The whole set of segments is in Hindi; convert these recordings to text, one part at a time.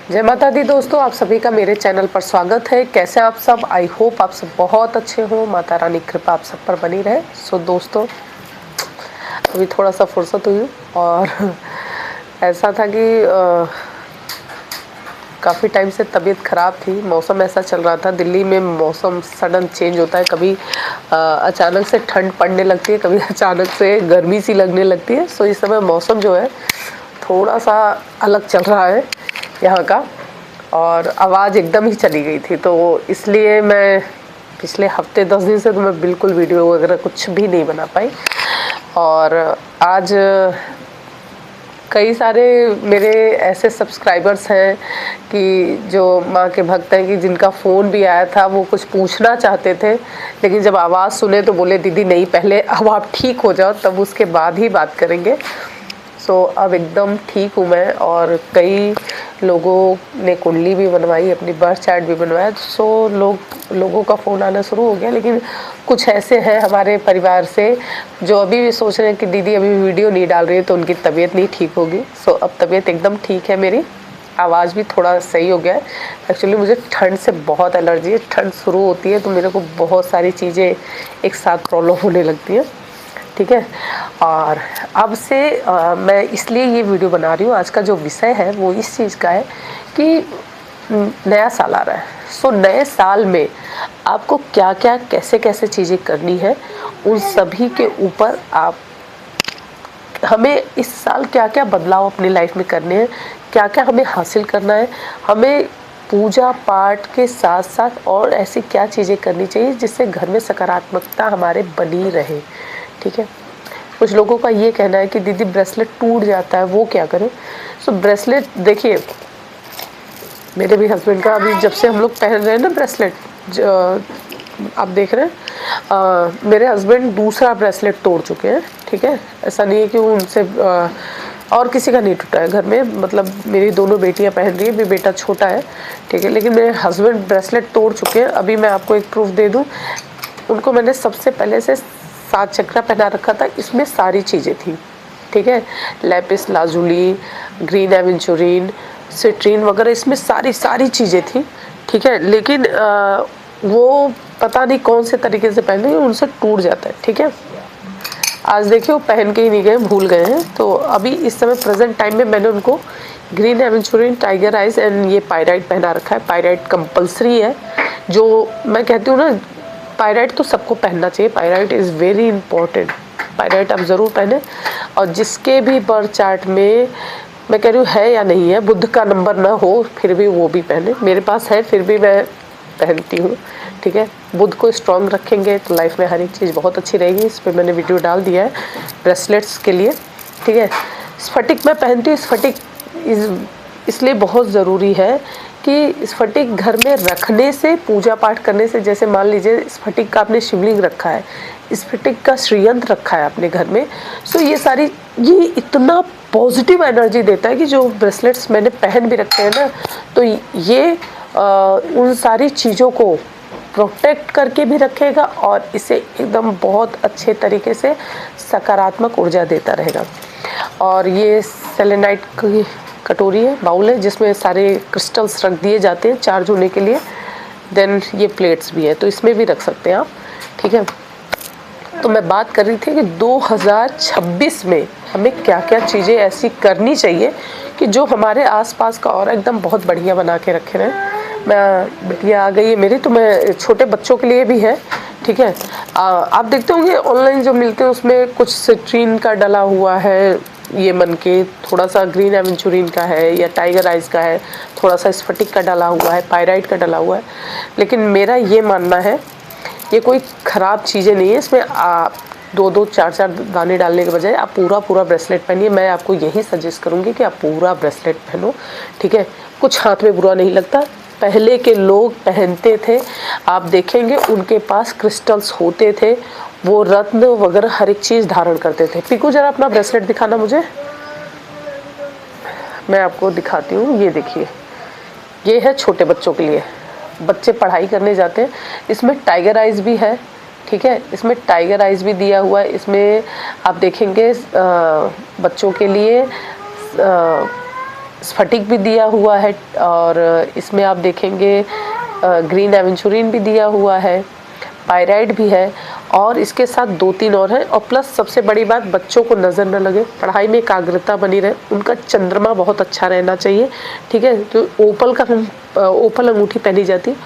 जय माता दी दोस्तों, आप सभी का मेरे चैनल पर स्वागत है। कैसे आप सब? आई होप आप सब बहुत अच्छे हो। माता रानी की कृपा आप सब पर बनी रहे। सो दोस्तों, अभी थोड़ा सा फुर्सत हुई और ऐसा था कि काफ़ी टाइम से तबीयत ख़राब थी। मौसम ऐसा चल रहा था, दिल्ली में मौसम सडन चेंज होता है। कभी अचानक से ठंड पड़ने लगती है, कभी अचानक से गर्मी सी लगने लगती है। सो इस समय मौसम जो है थोड़ा सा अलग चल रहा है यहाँ का, और आवाज़ एकदम ही चली गई थी। तो इसलिए मैं पिछले हफ्ते 10 दिन से तो मैं बिल्कुल वीडियो वगैरह कुछ भी नहीं बना पाई। और आज कई सारे मेरे ऐसे सब्सक्राइबर्स हैं कि जो माँ के भक्त हैं कि जिनका फ़ोन भी आया था, वो कुछ पूछना चाहते थे, लेकिन जब आवाज़ सुने तो बोले दीदी नहीं, पहले अब आप ठीक हो जाओ, तब उसके बाद ही बात करेंगे। सो अब एकदम ठीक हूँ मैं। और कई लोगों ने कुंडली भी बनवाई, अपनी बर्थ चार्ट भी बनवाया। सो लोगों का फ़ोन आना शुरू हो गया। लेकिन कुछ ऐसे हैं हमारे परिवार से जो अभी भी सोच रहे हैं कि दीदी अभी वीडियो नहीं डाल रही है तो उनकी तबीयत नहीं ठीक होगी। सो अब तबीयत एकदम ठीक है मेरी, आवाज़ भी थोड़ा सही हो गया है। एक्चुअली मुझे ठंड से बहुत एलर्जी है। ठंड शुरू होती है तो मेरे को बहुत सारी चीज़ें एक साथ प्रॉब्लम होने लगती हैं, ठीक है। और अब से मैं इसलिए ये वीडियो बना रही हूँ। आज का जो विषय है वो इस चीज़ का है कि नया साल आ रहा है। सो नए साल में आपको क्या क्या कैसे कैसे चीज़ें करनी है, उन सभी के ऊपर हमें इस साल क्या क्या बदलाव अपनी लाइफ में करने हैं, क्या क्या हमें हासिल करना है। हमें पूजा पाठ के साथ साथ और ऐसी क्या चीज़ें करनी चाहिए जिससे घर में सकारात्मकता हमारे बनी रहे, ठीक है। कुछ लोगों का ये कहना है कि दीदी ब्रेसलेट टूट जाता है, वो क्या करें। सो ब्रेसलेट देखिए, मेरे भी हस्बैंड का अभी जब से हम लोग पहन रहे हैं ना ब्रेसलेट, आप देख रहे हैं मेरे हस्बैंड दूसरा ब्रेसलेट तोड़ चुके हैं, ठीक है। ऐसा नहीं है कि उनसे और किसी का नहीं टूटा है घर में, मतलब मेरी दोनों बेटियां पहन रही है, अभी बेटा छोटा है, ठीक है। लेकिन मेरे हस्बैंड ब्रेसलेट तोड़ चुके हैं। अभी मैं आपको एक प्रूफ दे दूं, उनको मैंने सबसे पहले से 7 चक्रा पहना रखा था। इसमें सारी चीज़ें थी, ठीक है। Lapis lazuli, green aventurine, citrine वगैरह, इसमें सारी चीज़ें थी, ठीक है। लेकिन वो पता नहीं कौन से तरीके से पहने, उनसे टूट जाता है, ठीक है। आज देखिए वो पहन के ही नहीं गए, भूल गए हैं। तो अभी इस समय प्रेजेंट टाइम में मैंने उनको green aventurine, tiger eyes and ये पायराइट पहना रखा है। पायराइट कंपलसरी है, जो मैं कहती हूँ ना, पायराइट तो सबको पहनना चाहिए। Pyrite is very important. Pyrite आप ज़रूर पहने। और जिसके भी बर्थ चार्ट में, मैं कह रही हूँ है या नहीं है, बुध का नंबर ना हो फिर भी वो भी पहने। मेरे पास है फिर भी मैं पहनती हूँ, ठीक है। बुध को स्ट्रॉन्ग रखेंगे तो लाइफ में हर एक चीज़ बहुत अच्छी रहेगी। इस पर मैंने वीडियो डाल दिया है ब्रेसलेट्स के लिए, ठीक है। स्फटिक मैं पहनती हूँ। स्फटिक इसलिए बहुत ज़रूरी है कि स्फटिक घर में रखने से, पूजा पाठ करने से, जैसे मान लीजिए स्फटिक का आपने शिवलिंग रखा है, स्फटिक का श्रीयंत्र रखा है अपने घर में, सो ये इतना पॉजिटिव एनर्जी देता है कि जो ब्रेसलेट्स मैंने पहन भी रखे हैं ना, तो ये उन सारी चीज़ों को प्रोटेक्ट करके भी रखेगा और इसे एकदम बहुत अच्छे तरीके से सकारात्मक ऊर्जा देता रहेगा। और ये सेलेनाइट की कटोरी है, बाउल है, जिसमें सारे क्रिस्टल्स रख दिए जाते हैं चार्ज होने के लिए। देन ये प्लेट्स भी है, तो इसमें भी रख सकते हैं आप, ठीक है। तो मैं बात कर रही थी कि 2026 में हमें क्या क्या चीज़ें ऐसी करनी चाहिए कि जो हमारे आसपास का और एकदम बहुत बढ़िया बना के रखे रहें। मैं बिटिया आ गई है मेरी, तो मैं छोटे बच्चों के लिए भी है, ठीक है। आप देखते होंगे ऑनलाइन जो मिलते हैं उसमें कुछ सिट्रीन का डला हुआ है, ये मन के थोड़ा सा ग्रीन एवेंचुरिन का है, या टाइगर आइज का है, थोड़ा सा स्फटिक का डला हुआ है, पायराइट का डला हुआ है। लेकिन मेरा ये मानना है ये कोई ख़राब चीज़ें नहीं है। इसमें आप 2-2, 4-4 दाने डालने के बजाय आप पूरा ब्रेसलेट पहनिए। मैं आपको यही सजेस्ट करूँगी कि आप पूरा ब्रेसलेट पहनो, ठीक है। कुछ हाथ में बुरा नहीं लगता। पहले के लोग पहनते थे, आप देखेंगे उनके पास क्रिस्टल्स होते थे, वो रत्न वगैरह हर एक चीज़ धारण करते थे। पीकू जरा अपना ब्रेसलेट दिखाना मुझे, मैं आपको दिखाती हूँ। ये देखिए, ये है छोटे बच्चों के लिए, बच्चे पढ़ाई करने जाते हैं। इसमें टाइगर आइज भी है, ठीक है। इसमें टाइगर आइज भी दिया हुआ है। इसमें आप देखेंगे बच्चों के लिए स्फटिक भी दिया हुआ है, और इसमें आप देखेंगे ग्रीन एवेंचुरिन भी दिया हुआ है, पायराइड भी है, और इसके साथ 2-3 और हैं। और प्लस सबसे बड़ी बात, बच्चों को नज़र न लगे, पढ़ाई में एकाग्रता बनी रहे, उनका चंद्रमा बहुत अच्छा रहना चाहिए, ठीक है। तो ओपल अंगूठी पहनी जाती है,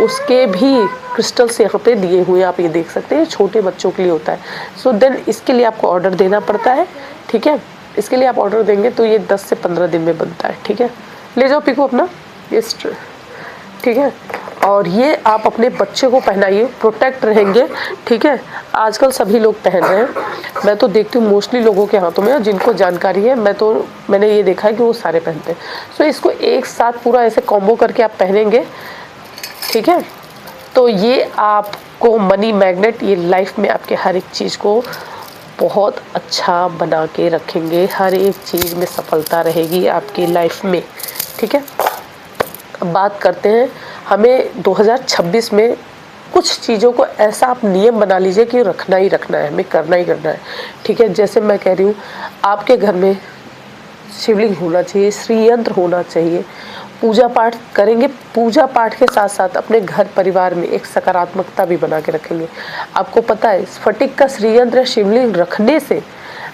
उसके भी क्रिस्टल्स यहाँ पे दिए हुए हैं, आप ये देख सकते हैं, छोटे बच्चों के लिए होता है। सो देन इसके लिए आपको ऑर्डर देना पड़ता है, ठीक है। इसके लिए आप ऑर्डर देंगे तो ये 10 से 15 दिन में बनता है, ठीक है। ले जाओ पिको अपना ये, ठीक है। और ये आप अपने बच्चे को पहनाइए, प्रोटेक्ट रहेंगे, ठीक है। आजकल सभी लोग पहन रहे हैं, मैं तो देखती हूँ मोस्टली लोगों के हाथों में, जिनको जानकारी है, मैंने ये देखा है कि वो सारे पहनते हैं। सो इसको एक साथ पूरा ऐसे कॉम्बो करके आप पहनेंगे, ठीक है। तो ये आपको मनी मैग्नेट, ये लाइफ में आपके हर एक चीज़ को बहुत अच्छा बना के रखेंगे, हर एक चीज़ में सफलता रहेगी आपकी लाइफ में, ठीक है। अब बात करते हैं, हमें 2026 में कुछ चीज़ों को ऐसा आप नियम बना लीजिए कि रखना ही रखना है, हमें करना ही करना है, ठीक है। जैसे मैं कह रही हूँ, आपके घर में शिवलिंग होना चाहिए, श्री यंत्र होना चाहिए, पूजा पाठ करेंगे, पूजा पाठ के साथ साथ अपने घर परिवार में एक सकारात्मकता भी बना के रखेंगे। आपको पता है, स्फटिक का श्री यंत्र या शिवलिंग रखने से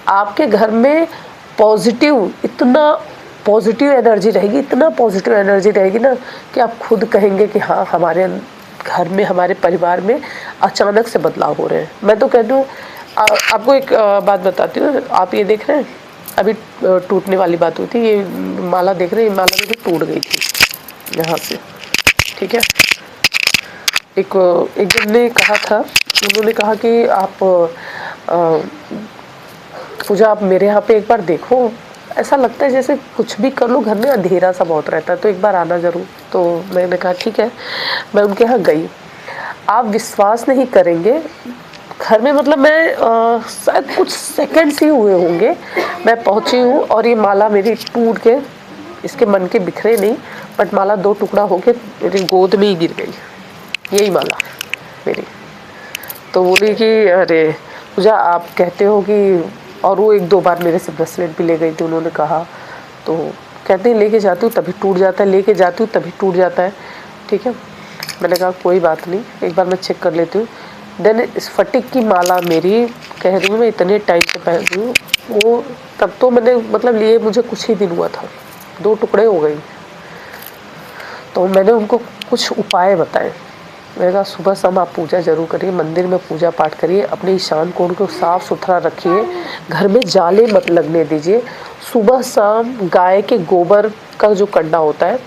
आपके घर में इतना पॉजिटिव एनर्जी रहेगी, इतना पॉजिटिव एनर्जी रहेगी ना, कि आप खुद कहेंगे कि हाँ, हमारे घर में, हमारे परिवार में अचानक से बदलाव हो रहे हैं। मैं तो कहती हूँ, आपको एक बात बताती हूँ, आप ये देख रहे हैं, अभी टूटने वाली बात हुई थी, ये माला देख रहे हैं, ये माला भी टूट गई थी यहाँ से, ठीक है। एक जन ने कहा था, उन्होंने कहा कि आप पूजा, आप मेरे यहाँ पे एक बार देखो, ऐसा लगता है जैसे कुछ भी कर लो, घर में अंधेरा सा बहुत रहता है, तो एक बार आना ज़रूर। तो मैंने कहा ठीक है, मैं उनके यहाँ गई। आप विश्वास नहीं करेंगे, घर में मतलब मैं शायद कुछ सेकंड्स ही हुए होंगे, मैं पहुंची हूँ, और ये माला मेरी टूट के, इसके मन के बिखरे नहीं, बट माला 2 टुकड़ा होके मेरी गोद में ही गिर गई, यही माला मेरी। तो बोली कि अरे पूजा, आप कहते हो कि, और वो 1-2 बार मेरे से ब्रेसलेट भी ले गई थी, उन्होंने कहा, तो कहते हैं लेके जाती हूँ तभी टूट जाता है, लेके जाती हूँ तभी टूट जाता है, ठीक है। मैंने कहा कोई बात नहीं, एक बार मैं चेक कर लेती हूँ। देन स्फटिक की माला मेरी, कह रही हूँ मैं, इतने टाइम से पहन रही हूँ, वो तब तो मैंने मतलब लिए मुझे कुछ ही दिन हुआ था, 2 टुकड़े हो गई। तो मैंने उनको कुछ उपाय बताए, मैंने कहा सुबह शाम आप पूजा जरूर करिए, मंदिर में पूजा पाठ करिए, अपने ईशान कोण को साफ सुथरा रखिए, घर में जाले मत लगने दीजिए, सुबह शाम गाय के गोबर का जो कंडा होता है,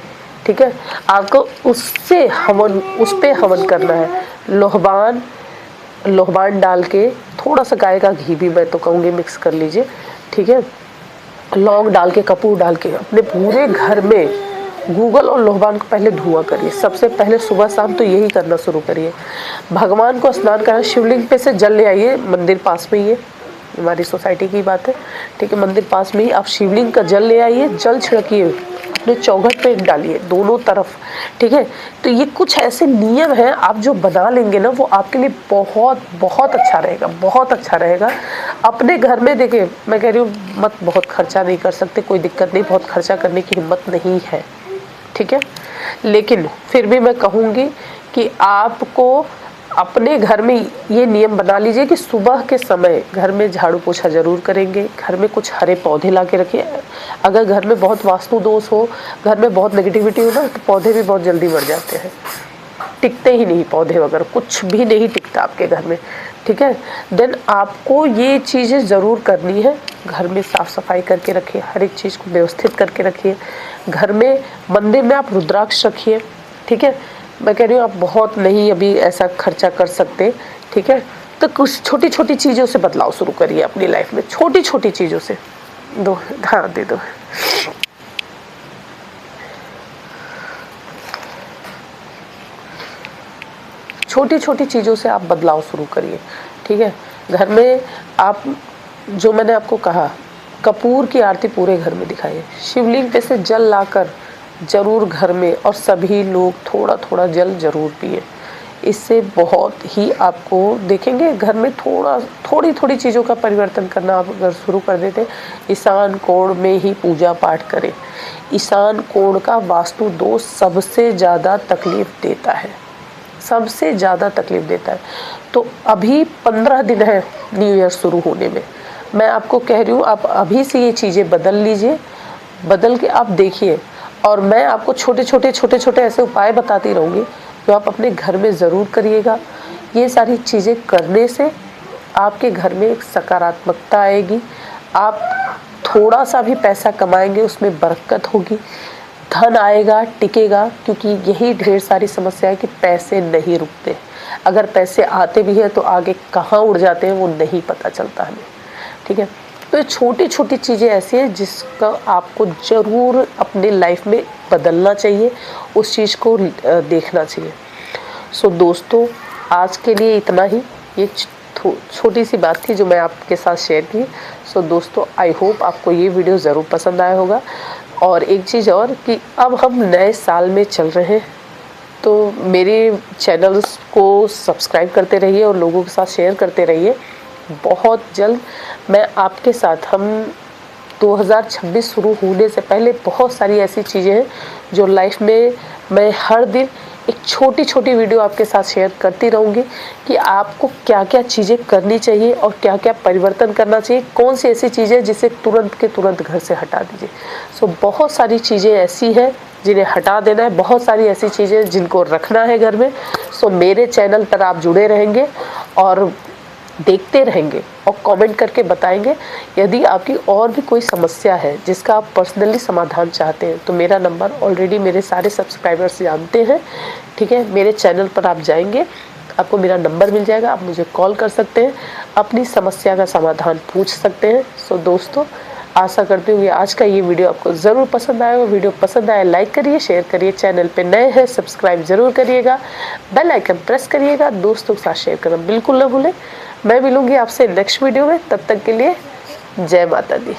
ठीक है, आपको उससे हवन, उस पे हवन करना है। लोहबान डाल के, थोड़ा सा गाय का घी भी मैं तो कहूँगी मिक्स कर लीजिए, ठीक है। लौंग डाल के, कपूर डाल के, अपने पूरे घर में गूगल और लोहबान को पहले धुआं करिए, सबसे पहले सुबह शाम तो यही करना शुरू करिए। भगवान को स्नान कराएं, शिवलिंग पे से जल ले आइए, मंदिर पास में ही है, हमारी सोसाइटी की बात है, ठीक है, मंदिर पास में ही, आप शिवलिंग का जल ले आइए, जल छिड़किए, अपने चौखट पे डालिए दोनों तरफ, ठीक है। तो ये कुछ ऐसे नियम हैं, आप जो बना लेंगे ना, वो आपके लिए बहुत बहुत अच्छा रहेगा, बहुत अच्छा रहेगा। अपने घर में देखिए, मैं कह रही हूँ मत, बहुत खर्चा नहीं कर सकते, कोई दिक्कत नहीं, बहुत खर्चा करने की हिम्मत नहीं है, ठीक है, लेकिन फिर भी मैं कहूँगी कि आपको अपने घर में ये नियम बना लीजिए कि सुबह के समय घर में झाड़ू पोछा जरूर करेंगे, घर में कुछ हरे पौधे ला के रखिए। अगर घर में बहुत वास्तु दोष हो, घर में बहुत नेगेटिविटी हो ना, तो पौधे भी बहुत जल्दी मर जाते हैं, टिकते ही नहीं, पौधे वगैरह कुछ भी नहीं टिकता आपके घर में, ठीक है। देन आपको ये चीज़ें ज़रूर करनी है, घर में साफ़ सफाई करके रखिए, हर एक चीज़ को व्यवस्थित करके रखिए, घर में, मंदिर में आप रुद्राक्ष रखिए, ठीक है। मैं कह रही हूँ आप बहुत नहीं अभी ऐसा खर्चा कर सकते, ठीक है, तो कुछ छोटी छोटी चीज़ों से बदलाव शुरू करिए अपनी लाइफ में, छोटी छोटी चीज़ों से। दो, हाँ दे दो। छोटी छोटी चीज़ों से आप बदलाव शुरू करिए, ठीक है। घर में आप, जो मैंने आपको कहा, कपूर की आरती पूरे घर में दिखाइए, शिवलिंग पे से जल लाकर जरूर घर में, और सभी लोग थोड़ा थोड़ा जल जरूर पिए। इससे बहुत ही आपको देखेंगे घर में थोड़ी थोड़ी चीज़ों का परिवर्तन करना आप अगर शुरू कर देते। ईशान कोण में ही पूजा पाठ करें। ईशान कोण का वास्तु दोष सबसे ज़्यादा तकलीफ देता है, सबसे ज़्यादा तकलीफ देता है। तो अभी 15 दिन है न्यू ईयर शुरू होने में, मैं आपको कह रही हूँ आप अभी से ये चीज़ें बदल लीजिए, बदल के आप देखिए। और मैं आपको छोटे छोटे ऐसे उपाय बताती रहूँगी जो आप अपने घर में ज़रूर करिएगा। ये सारी चीज़ें करने से आपके घर में एक सकारात्मकता आएगी, आप थोड़ा सा भी पैसा कमाएंगे उसमें बरकत होगी, धन आएगा, टिकेगा। क्योंकि यही ढेर सारी समस्या है कि पैसे नहीं रुकते, अगर पैसे आते भी हैं तो आगे कहाँ उड़ जाते हैं वो नहीं पता चलता हमें, ठीक है। तो ये छोटी छोटी चीज़ें ऐसी हैं जिसका आपको ज़रूर अपने लाइफ में बदलना चाहिए, उस चीज़ को देखना चाहिए। सो दोस्तों आज के लिए इतना ही, ये छोटी सी बात थी जो मैं आपके साथ शेयर की। सो दोस्तों आई होप आपको ये वीडियो ज़रूर पसंद आया होगा। और एक चीज़ और कि अब हम नए साल में चल रहे हैं, तो मेरे चैनल्स को सब्सक्राइब करते रहिए और लोगों के साथ शेयर करते रहिए। बहुत जल्द मैं आपके साथ, हम 2026 शुरू होने से पहले बहुत सारी ऐसी चीज़ें हैं जो लाइफ में मैं हर दिन एक छोटी छोटी वीडियो आपके साथ शेयर करती रहूँगी कि आपको क्या क्या चीज़ें करनी चाहिए और क्या क्या परिवर्तन करना चाहिए, कौन सी ऐसी चीज़ें जिसे तुरंत के तुरंत घर से हटा दीजिए। सो बहुत सारी चीज़ें ऐसी हैं जिन्हें हटा देना है, बहुत सारी ऐसी चीज़ें जिनको रखना है घर में। सो मेरे चैनल पर आप जुड़े रहेंगे और देखते रहेंगे और कमेंट करके बताएंगे। यदि आपकी और भी कोई समस्या है जिसका आप पर्सनली समाधान चाहते हैं तो मेरा नंबर ऑलरेडी मेरे सारे सब्सक्राइबर्स जानते हैं, ठीक है। मेरे चैनल पर आप जाएंगे, आपको मेरा नंबर मिल जाएगा, आप मुझे कॉल कर सकते हैं, अपनी समस्या का समाधान पूछ सकते हैं। सो दोस्तों आशा करती हूँ कि आज का ये वीडियो आपको ज़रूर पसंद आएगा। वीडियो पसंद आए लाइक करिए, शेयर करिए, चैनल पे नए हैं सब्सक्राइब ज़रूर करिएगा, बेल आइकन प्रेस करिएगा, दोस्तों के साथ शेयर करना बिल्कुल ना भूलें। मैं मिलूंगी आपसे नेक्स्ट वीडियो में, तब तक के लिए जय माता दी।